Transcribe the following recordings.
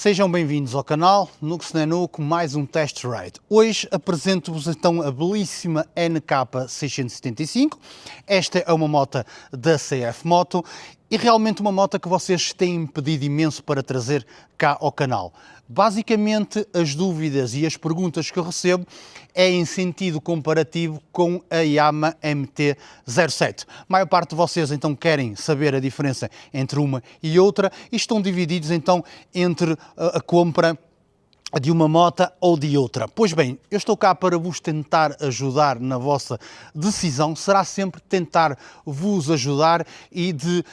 Sejam bem-vindos ao canal Nux Nenu com mais um test ride. Hoje apresento-vos então a belíssima NK675. Esta é uma moto da CF Moto e realmente uma moto que vocês têm pedido imenso para trazer cá ao canal. Basicamente, as dúvidas e as perguntas que eu recebo é em sentido comparativo com a Yamaha MT-07. A maior parte de vocês então querem saber a diferença entre uma e outra e estão divididos então entre a compra de uma moto ou de outra. Pois bem, eu estou cá para vos tentar ajudar na vossa decisão, será sempre tentar vos ajudar e de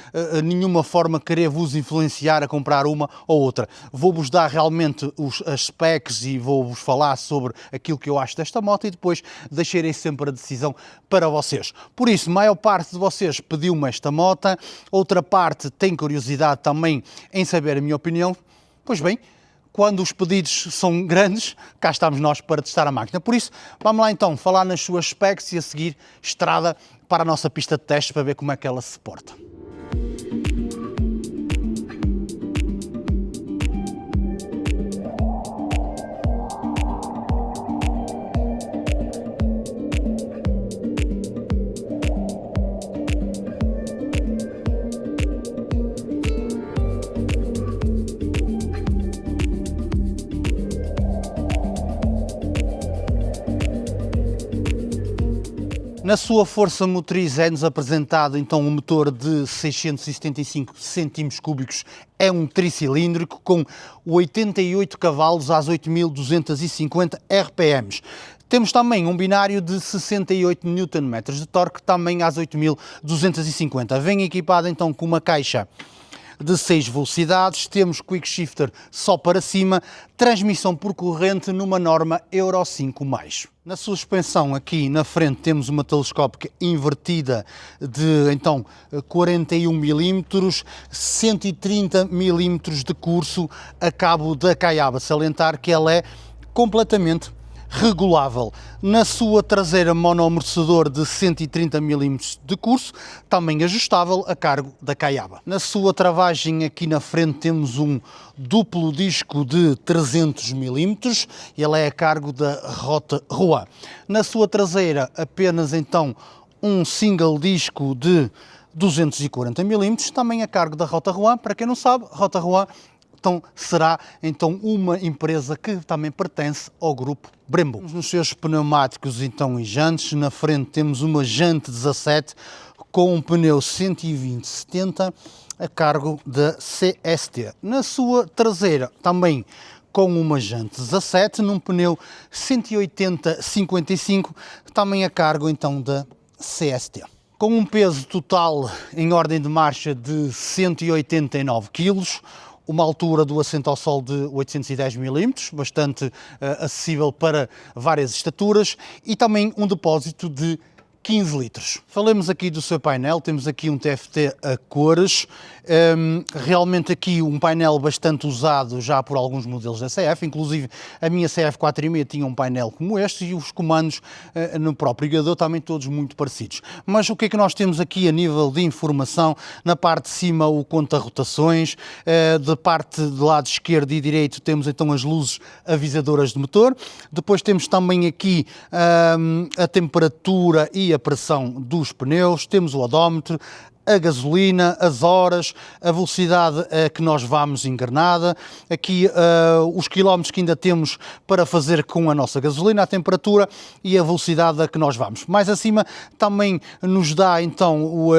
nenhuma forma querer vos influenciar a comprar uma ou outra. Vou-vos dar realmente as specs e vou-vos falar sobre aquilo que eu acho desta moto e depois deixarei sempre a decisão para vocês. Por isso, a maior parte de vocês pediu-me esta moto, outra parte tem curiosidade também em saber a minha opinião. Pois bem, quando os pedidos são grandes, cá estamos nós para testar a máquina. Por isso, vamos lá então falar nas suas specs e a seguir estrada para a nossa pista de testes para ver como é que ela se porta. Na sua força motriz é-nos apresentado então um motor de 675 cm3, é um tricilíndrico com 88 cavalos às 8.250 RPMs. Temos também um binário de 68 Nm de torque, também às 8.250. Vem equipado então com uma caixa de 6 velocidades, temos quick shifter só para cima, transmissão por corrente numa norma Euro 5+. Na suspensão aqui na frente temos uma telescópica invertida de então 41 mm, 130 mm de curso a cabo da caiaba, salientar que ela é completamente regulável. Na sua traseira monoamortecedor de 130 mm de curso, também ajustável a cargo da caiaba. Na sua travagem aqui na frente temos um duplo disco de 300 mm, ele é a cargo da Rota Rua. Na sua traseira apenas então um single disco de 240 mm, também a cargo da Rota Rua. Para quem não sabe, Rota Rua então será então uma empresa que também pertence ao grupo Brembo. Nos seus pneumáticos então e jantes, na frente temos uma jante 17 com um pneu 120/70 a cargo da CST. Na sua traseira também com uma jante 17 num pneu 180/55 também a cargo então da CST. Com um peso total em ordem de marcha de 189 kg, uma altura do assento ao sol de 810 mm, bastante acessível para várias estaturas, e também um depósito de 15 litros. Falemos aqui do seu painel, temos aqui um TFT a cores, realmente aqui um painel bastante usado já por alguns modelos da CF, inclusive a minha CF 4.5 tinha um painel como este e os comandos no próprio guiador também todos muito parecidos. Mas o que é que nós temos aqui a nível de informação? Na parte de cima o conta-rotações, da parte do lado esquerdo e direito temos então as luzes avisadoras de motor, depois temos também aqui a temperatura e a pressão dos pneus, temos o odómetro, a gasolina, as horas, a velocidade a que nós vamos engrenada, aqui os quilómetros que ainda temos para fazer com a nossa gasolina, a temperatura e a velocidade a que nós vamos. Mais acima também nos dá então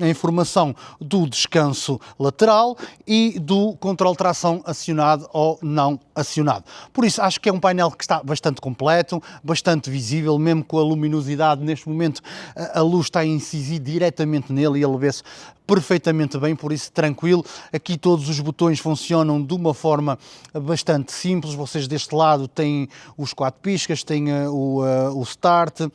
a informação do descanso lateral e do controle de tração acionado ou não acionado. Por isso acho que é um painel que está bastante completo, bastante visível, mesmo com a luminosidade neste momento a luz está a incidir diretamente nele e ele vê-se perfeitamente bem, por isso tranquilo. Aqui todos os botões funcionam de uma forma bastante simples. Vocês deste lado têm os 4 piscas, têm o start.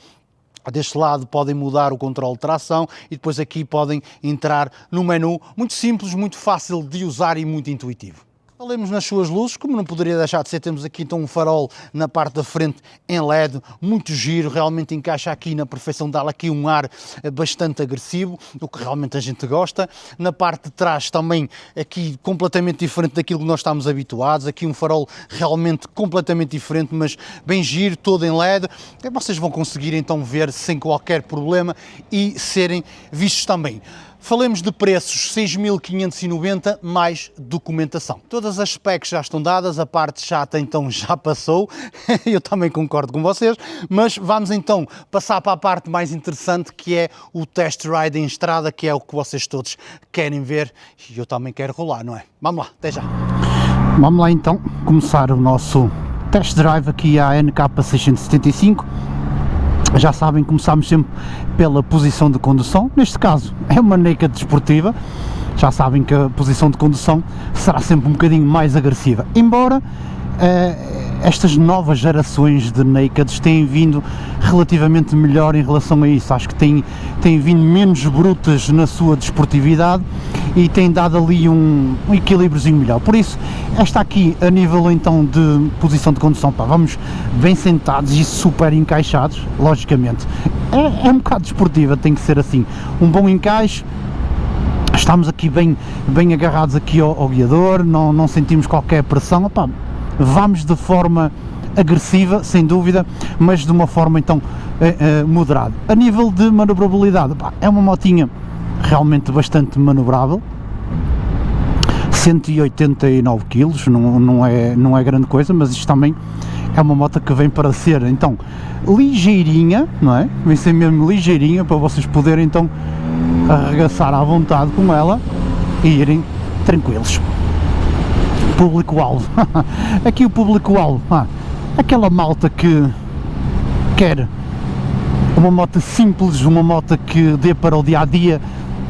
Deste lado podem mudar o controle de tração e depois aqui podem entrar no menu. Muito simples, muito fácil de usar e muito intuitivo. Falemos nas suas luzes, como não poderia deixar de ser, temos aqui então um farol na parte da frente em LED, muito giro, realmente encaixa aqui na perfeição, dá-lhe aqui um ar bastante agressivo, o que realmente a gente gosta. Na parte de trás também aqui completamente diferente daquilo que nós estamos habituados, aqui um farol realmente completamente diferente, mas bem giro, todo em LED. Vocês vão conseguir então ver sem qualquer problema e serem vistos também. Falemos de preços, 6.590 mais documentação. Todas as specs já estão dadas, a parte chata então já passou, eu também concordo com vocês, mas vamos então passar para a parte mais interessante, que é o test ride em estrada, que é o que vocês todos querem ver e eu também quero rolar, não é? Vamos lá, até já! Vamos lá então começar o nosso test drive aqui à NK675. Já sabem, começamos sempre pela posição de condução, neste caso é uma naked desportiva, já sabem que a posição de condução será sempre um bocadinho mais agressiva, embora estas novas gerações de nakeds têm vindo relativamente melhor em relação a isso, acho que têm vindo menos brutas na sua desportividade e têm dado ali um equilíbriozinho melhor. Por isso, esta aqui a nível então de posição de condução, pá, vamos bem sentados e super encaixados, logicamente, é um bocado desportiva, tem que ser assim, um bom encaixe. Estamos aqui bem agarrados aqui ao guiador, não sentimos qualquer pressão, opá, vamos de forma agressiva, sem dúvida, mas de uma forma então moderada. A nível de manobrabilidade, opá, é uma motinha realmente bastante manobrável, 189 kg, não é grande coisa, mas isto também é uma moto que vem para ser então ligeirinha, não é? Vem ser mesmo ligeirinha para vocês poderem então arregaçar à vontade com ela e irem tranquilos. Público-alvo, aqui o público-alvo, aquela malta que quer uma moto simples, uma moto que dê para o dia-a-dia,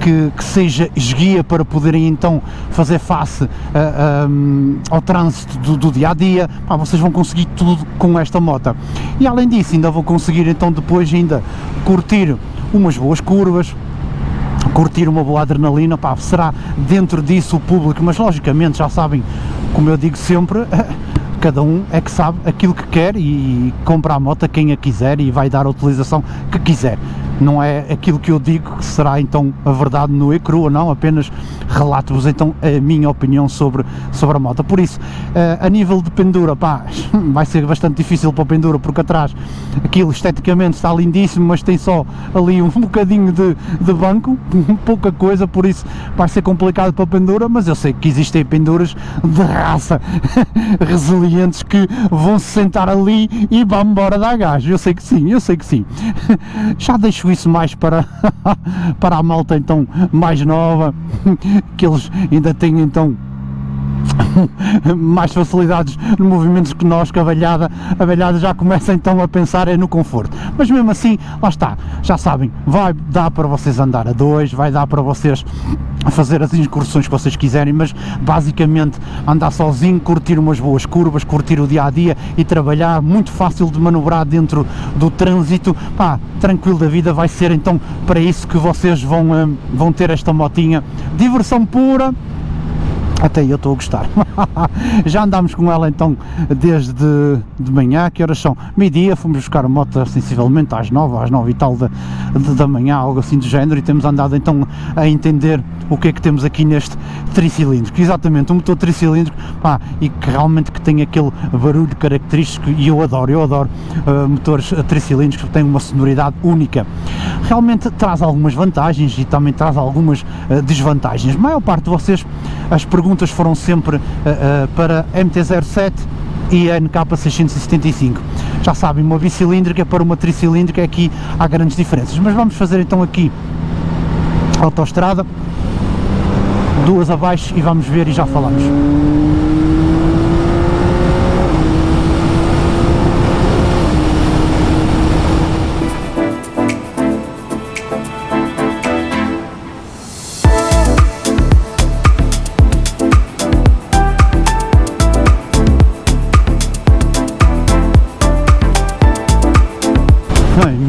que seja esguia para poderem então fazer face ao trânsito do dia-a-dia, vocês vão conseguir tudo com esta moto. E além disso ainda vão conseguir então depois ainda curtir umas boas curvas, curtir uma boa adrenalina, será dentro disso o público, mas logicamente já sabem, como eu digo sempre, cada um é que sabe aquilo que quer e compra a moto quem a quiser e vai dar a utilização que quiser. Não é aquilo que eu digo que será então a verdade nua e crua, não, apenas relato-vos então a minha opinião sobre a moto. Por isso, a nível de pendura, vai ser bastante difícil para o pendura, porque atrás aquilo esteticamente está lindíssimo, mas tem só ali um bocadinho de banco, pouca coisa, por isso vai ser complicado para a pendura, mas eu sei que existem penduras de raça, resilientes, que vão se sentar ali e vão embora dar gás, eu sei que sim, já deixo isso mais para a malta então mais nova, que eles ainda têm então mais facilidades no movimentos que nós, que a velhada já começa então a pensar no conforto, mas mesmo assim, lá está, já sabem, vai dar para vocês andar a dois, vai dar para vocês fazer as incursões que vocês quiserem, mas basicamente andar sozinho, curtir umas boas curvas, curtir o dia-a-dia e trabalhar, muito fácil de manobrar dentro do trânsito, tranquilo da vida, vai ser então para isso que vocês vão ter esta motinha, diversão pura. Até eu estou a gostar. Já andámos com ela então desde de manhã, que horas são? Meio-dia, fomos buscar a moto sensivelmente às 9 e tal da manhã, algo assim do género, e temos andado então a entender o que é que temos aqui neste tricilíndrico. Exatamente, um motor tricilíndrico, e que realmente que tem aquele barulho característico, e eu adoro motores tricilíndricos que têm uma sonoridade única. Realmente traz algumas vantagens e também traz algumas desvantagens. A maior parte de vocês, as perguntas foram sempre para MT-07 e a NK675. Já sabem, uma bicilíndrica para uma tricilíndrica, aqui há grandes diferenças, mas vamos fazer então aqui autoestrada, duas abaixo, e vamos ver e já falamos.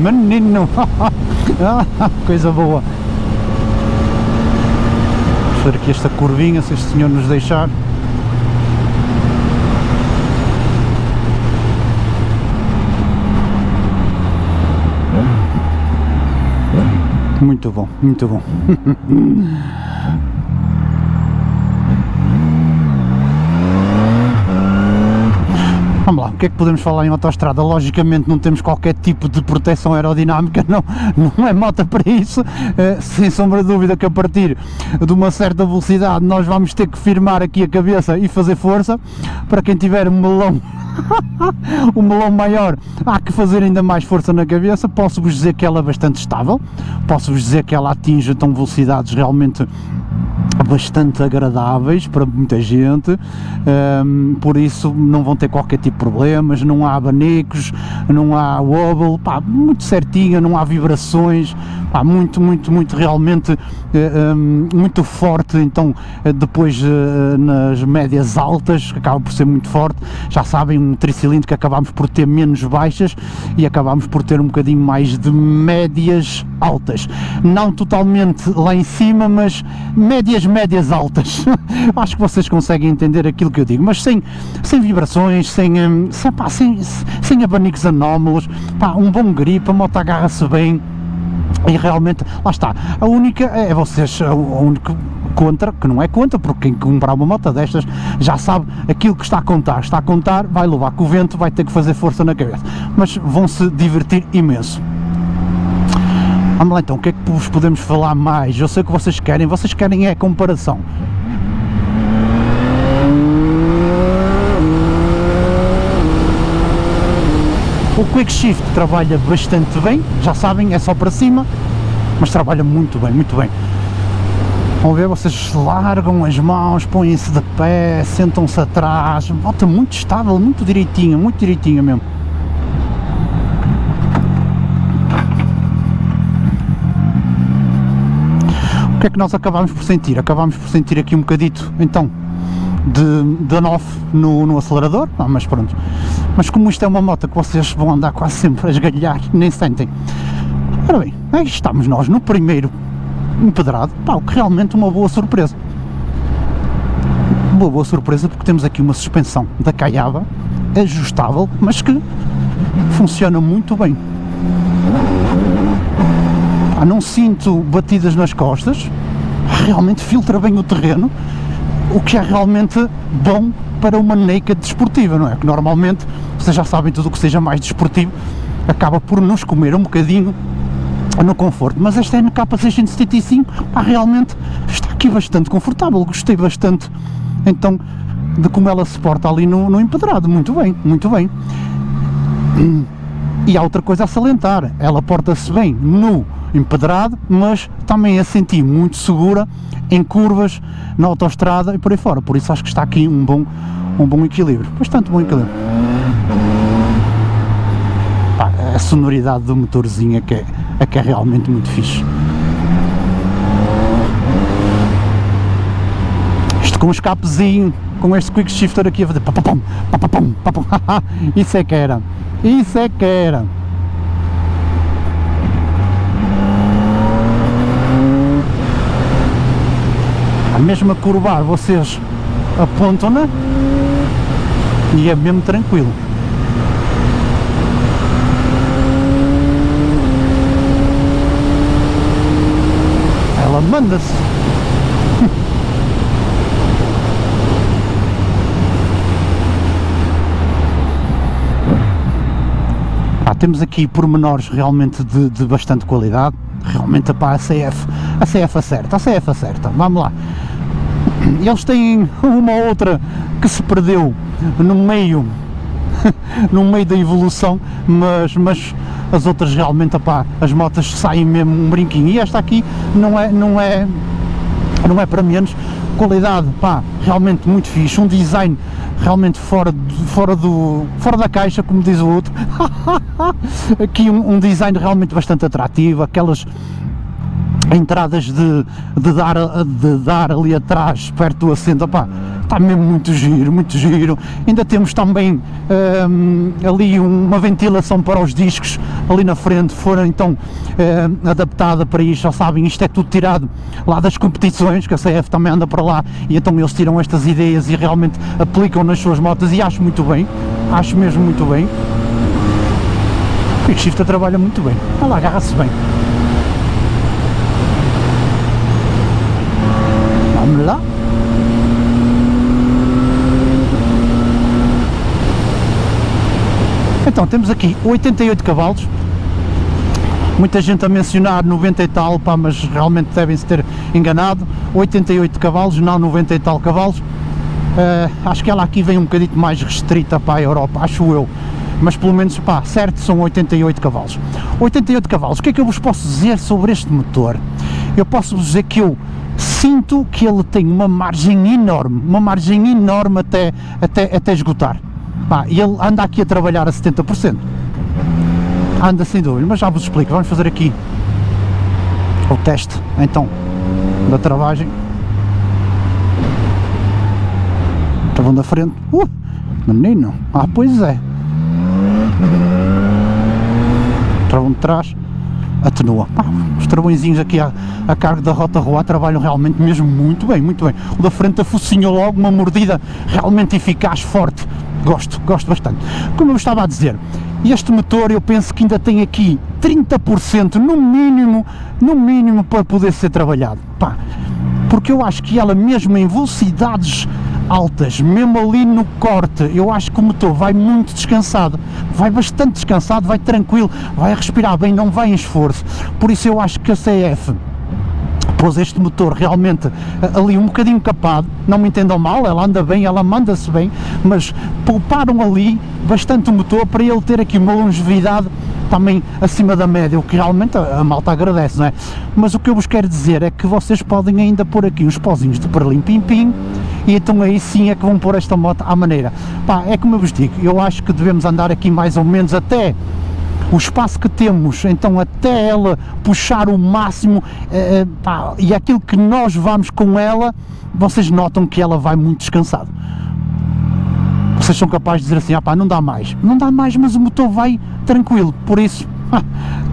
Menino, coisa boa. Vou fazer aqui esta curvinha, se este senhor nos deixar. muito bom, muito bom. Vamos lá, o que é que podemos falar em autoestrada? Logicamente não temos qualquer tipo de proteção aerodinâmica, não é moto para isso, sem sombra de dúvida que a partir de uma certa velocidade nós vamos ter que firmar aqui a cabeça e fazer força. Para quem tiver um melão um melão maior, há que fazer ainda mais força na cabeça. Posso-vos dizer que ela é bastante estável, posso-vos dizer que ela atinge então velocidades realmente bastante agradáveis para muita gente, por isso não vão ter qualquer tipo de problemas, não há abanicos, não há wobble, pá, muito certinha, não há vibrações, pá, muito realmente muito forte. Então depois nas médias altas acaba por ser muito forte. Já sabem, um tricilindro que acabamos por ter menos baixas e acabamos por ter um bocadinho mais de médias altas, não totalmente lá em cima, mas médias altas. Acho que vocês conseguem entender aquilo que eu digo, mas sem vibrações, sem abanicos anómalos, pá, um bom grip, a moto agarra-se bem. E realmente, lá está, a única é vocês, a única contra, que não é contra, porque quem comprar uma moto destas já sabe aquilo que está a contar, vai levar com o vento, vai ter que fazer força na cabeça, mas vão se divertir imenso. Vamos lá então, o que é que vos podemos falar mais? Eu sei o que vocês querem é a comparação. O Quick Shift trabalha bastante bem, já sabem, é só para cima, mas trabalha muito bem, muito bem. Vão ver, vocês largam as mãos, põem-se de pé, sentam-se atrás, moto muito estável, muito direitinha mesmo. O que é que nós acabámos por sentir? Acabámos por sentir aqui um bocadito, então, de on-off no acelerador, mas pronto. Mas como isto é uma moto que vocês vão andar quase sempre a esgalhar, nem sentem. Ora bem, aí estamos nós no primeiro empedrado, pá, o que realmente uma boa surpresa. Uma boa surpresa porque temos aqui uma suspensão da Caiaba, ajustável, mas que funciona muito bem. Pá, não sinto batidas nas costas, realmente filtra bem o terreno, o que é realmente bom para uma naked desportiva, não é? Que normalmente, vocês já sabem, tudo o que seja mais desportivo acaba por nos comer um bocadinho no conforto, mas esta NK675, pá, realmente está aqui bastante confortável, gostei bastante então de como ela se porta ali no empedrado, muito bem, muito bem. E há outra coisa a salientar, ela porta-se bem no empedrado, mas também a sentir muito segura em curvas, na autoestrada e por aí fora, por isso acho que está aqui um bom equilíbrio, bastante bom equilíbrio. Pá, a sonoridade do motorzinho é que é realmente muito fixe. Isto com um escapezinho, com este quick shifter aqui a fazer papapam, papapam, papapam, isso é que era. A mesma curvar vocês apontam-na e é mesmo tranquilo. Ela manda-se. Temos aqui pormenores realmente de bastante qualidade. Realmente, pá, a CF acerta, vamos lá. Eles têm uma ou outra que se perdeu no meio da evolução, mas as outras realmente, pá, as motas saem mesmo um brinquinho, e esta aqui não é para menos. Qualidade, pá, realmente muito fixe, um design realmente fora da caixa, como diz o outro. Aqui um design realmente bastante atrativo, aquelas entradas de dar ali atrás, perto do assento, pá, está mesmo muito giro. Ainda temos também ali uma ventilação para os discos ali na frente, foram então adaptada para isto. Já sabem, isto é tudo tirado lá das competições, que a CF também anda para lá, e então eles tiram estas ideias e realmente aplicam nas suas motas, e acho mesmo muito bem. O Quick Shifter trabalha muito bem, olha lá, agarra-se bem. Então temos aqui 88 cavalos, muita gente a mencionar 90 e tal, pá, mas realmente devem-se ter enganado. 88 cavalos, não 90 e tal cavalos. Acho que ela aqui vem um bocadinho mais restrita para a Europa, acho eu, mas pelo menos, pá, certo, são 88 cavalos. 88 cavalos, o que é que eu vos posso dizer sobre este motor? Eu posso vos dizer que eu sinto que ele tem uma margem enorme até esgotar. Pá, e ele anda aqui a trabalhar a 70%. Anda sem dúvida, mas já vos explico. Vamos fazer aqui o teste, então, da travagem. Travão da frente, menino, pois é. Travão de trás, atenua. Os travõezinhos aqui a cargo da Rota Roa trabalham realmente mesmo muito bem, muito bem. O da frente afocinhou logo, uma mordida realmente eficaz, forte. Gosto bastante. Como eu estava a dizer, este motor eu penso que ainda tem aqui 30% no mínimo para poder ser trabalhado. Pá, porque eu acho que ela mesmo em velocidades altas, mesmo ali no corte, eu acho que o motor vai muito descansado, vai bastante descansado, vai tranquilo, vai respirar bem, não vai em esforço. Por isso eu acho que a CF pôs este motor realmente ali um bocadinho capado, não me entendam mal, ela anda bem, ela manda-se bem, mas pouparam ali bastante o motor para ele ter aqui uma longevidade também acima da média, o que realmente a malta agradece, não é? Mas o que eu vos quero dizer é que vocês podem ainda pôr aqui uns pozinhos de perlim pim pim, e então aí sim é que vão pôr esta moto à maneira. Pá, é como eu vos digo, eu acho que devemos andar aqui mais ou menos até o espaço que temos, então até ela puxar o máximo, pá, e aquilo que nós vamos com ela, vocês notam que ela vai muito descansado. Vocês são capazes de dizer assim, pá, não dá mais, mas o motor vai tranquilo, por isso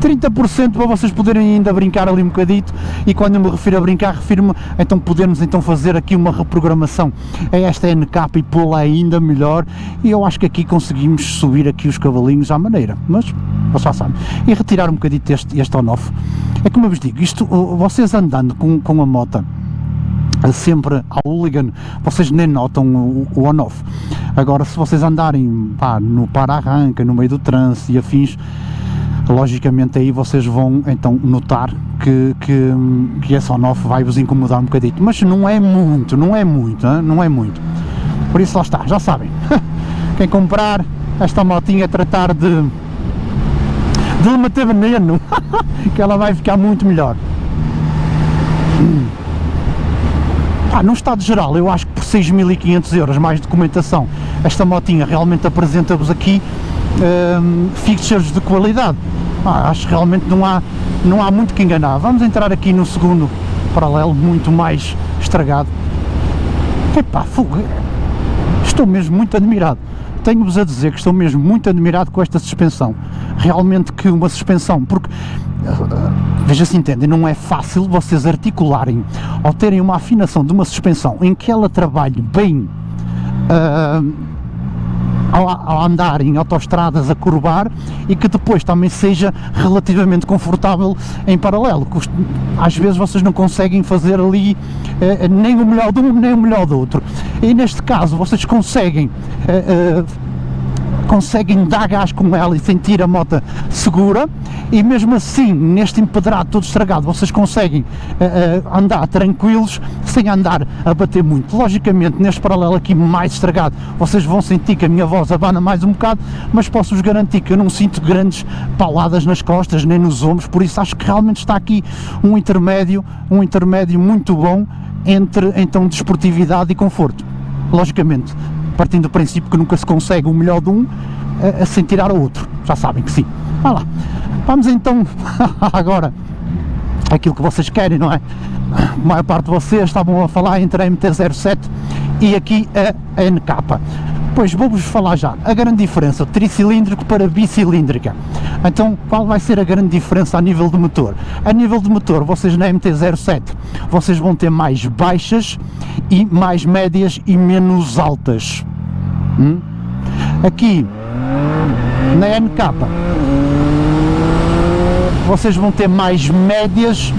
30% para vocês poderem ainda brincar ali um bocadito. E quando eu me refiro a brincar, refiro-me então podermos então fazer aqui uma reprogramação a esta NK e pô-la ainda melhor, e eu acho que aqui conseguimos subir aqui os cavalinhos à maneira, mas já sabem, e retirar um bocadito este on-off. É como eu vos digo, isto, vocês andando com a moto sempre ao hooligan, vocês nem notam o on-off. Agora, se vocês andarem, pá, no para-arranca, no meio do trânsito e afins, logicamente aí vocês vão então notar que esse on-off vai vos incomodar um bocadinho, mas não é muito, por isso lá está, já sabem. Quem comprar esta motinha, tratar de lhe meter veneno, que ela vai ficar muito melhor. No estado geral, eu acho que por 6.500 euros mais documentação, esta motinha realmente apresenta-vos aqui fixtures de qualidade. Acho que realmente não há muito que enganar. Vamos entrar aqui no segundo paralelo, muito mais estragado. Epá, estou mesmo muito admirado. Tenho-vos a dizer que estou mesmo muito admirado com esta suspensão. Realmente que uma suspensão, porque veja se entendem, não é fácil vocês articularem ou terem uma afinação de uma suspensão em que ela trabalhe bem ao andar em autoestradas a curvar, e que depois também seja relativamente confortável em paralelo. Às vezes vocês não conseguem fazer ali nem o melhor de um nem o melhor do outro, e neste caso vocês conseguem dar gás com ela e sentir a moto segura, e mesmo assim, neste empedrado todo estragado, vocês conseguem andar tranquilos, sem andar a bater muito. Logicamente, neste paralelo aqui mais estragado, vocês vão sentir que a minha voz abana mais um bocado, mas posso-vos garantir que eu não sinto grandes pauladas nas costas, nem nos ombros, por isso acho que realmente está aqui um intermédio muito bom entre, então, desportividade e conforto. Logicamente, partindo do princípio que nunca se consegue o melhor de um sem tirar o outro, já sabem que sim. Vá lá, vamos então agora aquilo que vocês querem, não é? A maior parte de vocês estavam a falar entre a MT-07 e aqui a NK. Pois vou-vos falar já a grande diferença tricilíndrico para bicilíndrica. Então, qual vai ser a grande diferença a nível de motor? A nível de motor, vocês na MT-07 vocês vão ter mais baixas e mais médias e menos altas. Aqui na NK vocês vão ter mais médias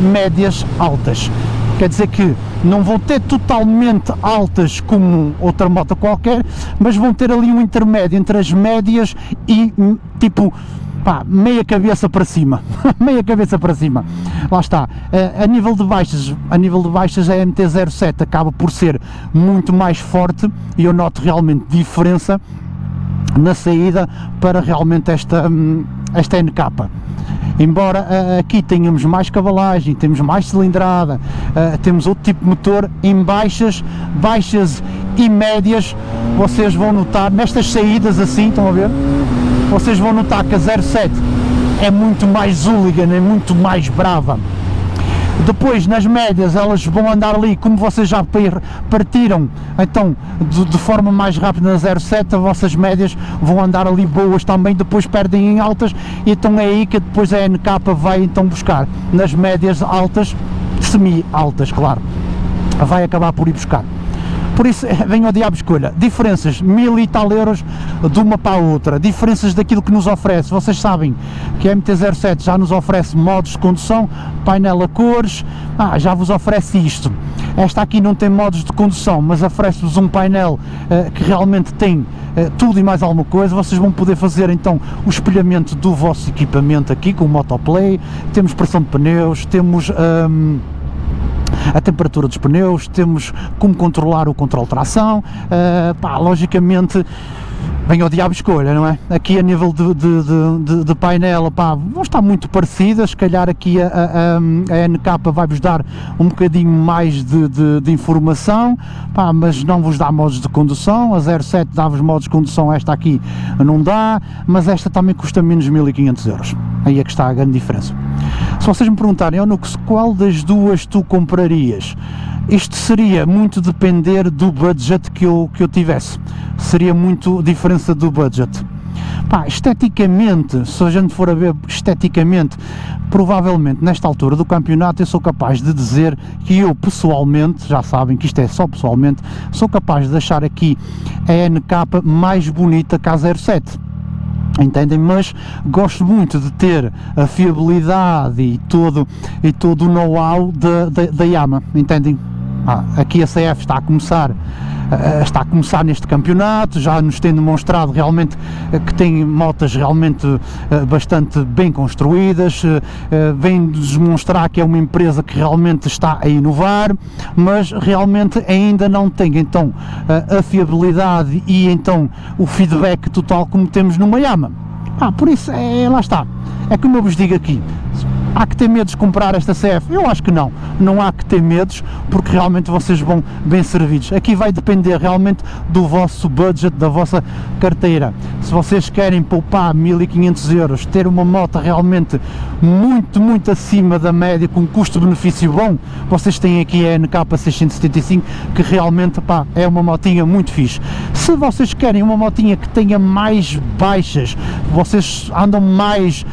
altas. O quer dizer que não vão ter totalmente altas como outra moto qualquer, mas vão ter ali um intermédio entre as médias e tipo, pá, meia cabeça para cima, meia cabeça para cima, lá está. A nível de baixas a MT-07 acaba por ser muito mais forte e eu noto realmente diferença na saída para realmente esta NK. Embora aqui tenhamos mais cavalagem, temos mais cilindrada, temos outro tipo de motor, em baixas e médias vocês vão notar, nestas saídas assim, estão a ver? Vocês vão notar que a 07 é muito mais hooligan, é muito mais brava. Depois nas médias elas vão andar ali, como vocês já partiram, então de forma mais rápida na 07, as vossas médias vão andar ali boas também, depois perdem em altas, e então é aí que depois a NK vai então buscar, nas médias altas, semi-altas, claro, vai acabar por ir buscar. Por isso, vem ao diabo escolha, diferenças, 1000 e tal euros de uma para a outra, diferenças daquilo que nos oferece. Vocês sabem que a MT-07 já nos oferece modos de condução, painel a cores, já vos oferece isto. Esta aqui não tem modos de condução, mas oferece-vos um painel que realmente tem tudo e mais alguma coisa. Vocês vão poder fazer então o espelhamento do vosso equipamento aqui com o Motoplay, temos pressão de pneus, temos a temperatura dos pneus, temos como controlar o controle de tração, logicamente vem ao diabo escolha, não é? Aqui a nível de painel, vão estar muito parecidas, se calhar aqui a NK vai-vos dar um bocadinho mais de informação, mas não vos dá modos de condução. A 07 dá-vos modos de condução, esta aqui não dá, mas esta também custa menos 1500 euros, aí é que está a grande diferença. Se vocês me perguntarem, qual das duas tu comprarias? Isto seria muito depender do budget que eu tivesse, seria muito diferença do budget. Esteticamente, se a gente for a ver esteticamente, provavelmente nesta altura do campeonato eu sou capaz de dizer que eu pessoalmente, já sabem que isto é só pessoalmente, sou capaz de achar aqui a NK mais bonita que a 07. Entendem? Mas gosto muito de ter a fiabilidade e todo o know-how da Yamaha, entendem? Aqui a CF está a começar neste campeonato, já nos tem demonstrado realmente que tem motas realmente bastante bem construídas, vem-nos demonstrar que é uma empresa que realmente está a inovar, mas realmente ainda não tem então a fiabilidade e então o feedback total como temos numa Yamaha. Por isso, lá está, é como eu vos digo aqui. Há que ter medo de comprar esta CF? Eu acho que não há que ter medos, porque realmente vocês vão bem servidos. Aqui vai depender realmente do vosso budget, da vossa carteira. Se vocês querem poupar 1500 euros, ter uma moto realmente muito acima da média, com custo-benefício bom, vocês têm aqui a NK 675, que realmente é uma motinha muito fixe. Se vocês querem uma motinha que tenha mais baixas, vocês andam mais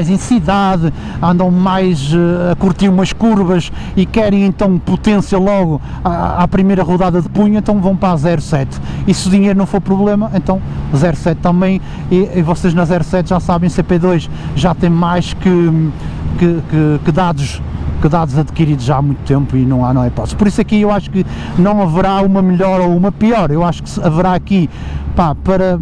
em cidade, andam mais a curtir umas curvas e querem então potência logo à primeira rodada de punho, então vão para a 07. E se o dinheiro não for problema, então 07 também, e vocês na 07 já sabem, CP2 já tem mais que dados adquiridos já há muito tempo e não há hipótese. Por isso aqui eu acho que não haverá uma melhor ou uma pior, eu acho que haverá aqui para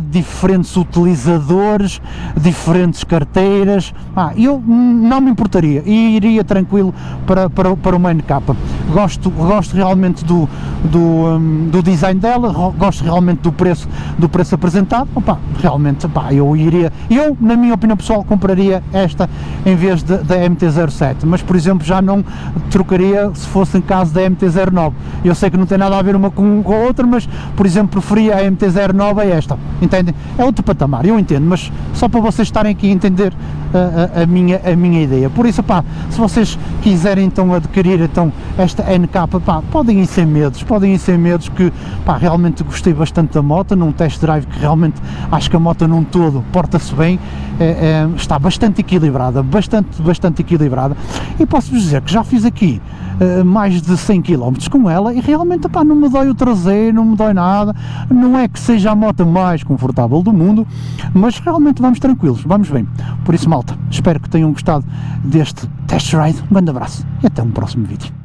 diferentes utilizadores, diferentes carteiras, eu não me importaria e iria tranquilo para uma NK. Gosto realmente do design dela, gosto realmente do preço apresentado, realmente, eu na minha opinião pessoal compraria esta em vez da MT-07, mas por exemplo já não trocaria se fosse em caso da MT-09. Eu sei que não tem nada a ver uma com a outra, mas por exemplo preferia a MT-09 a esta. Entendem? É outro patamar, eu entendo, mas só para vocês estarem aqui a entender a minha ideia. Por isso, se vocês quiserem então adquirir então esta NK, podem ir sem medos, que realmente gostei bastante da moto, num test drive que realmente acho que a moto num todo porta-se bem está bastante equilibrada, bastante equilibrada, e posso-vos dizer que já fiz aqui mais de 100 km com ela e realmente, pá, não me dói o traseiro, não me dói nada, não é que seja a moto mais confortável do mundo, mas realmente vamos tranquilos, vamos bem. Por isso, malta, espero que tenham gostado deste test ride, um grande abraço e até um próximo vídeo.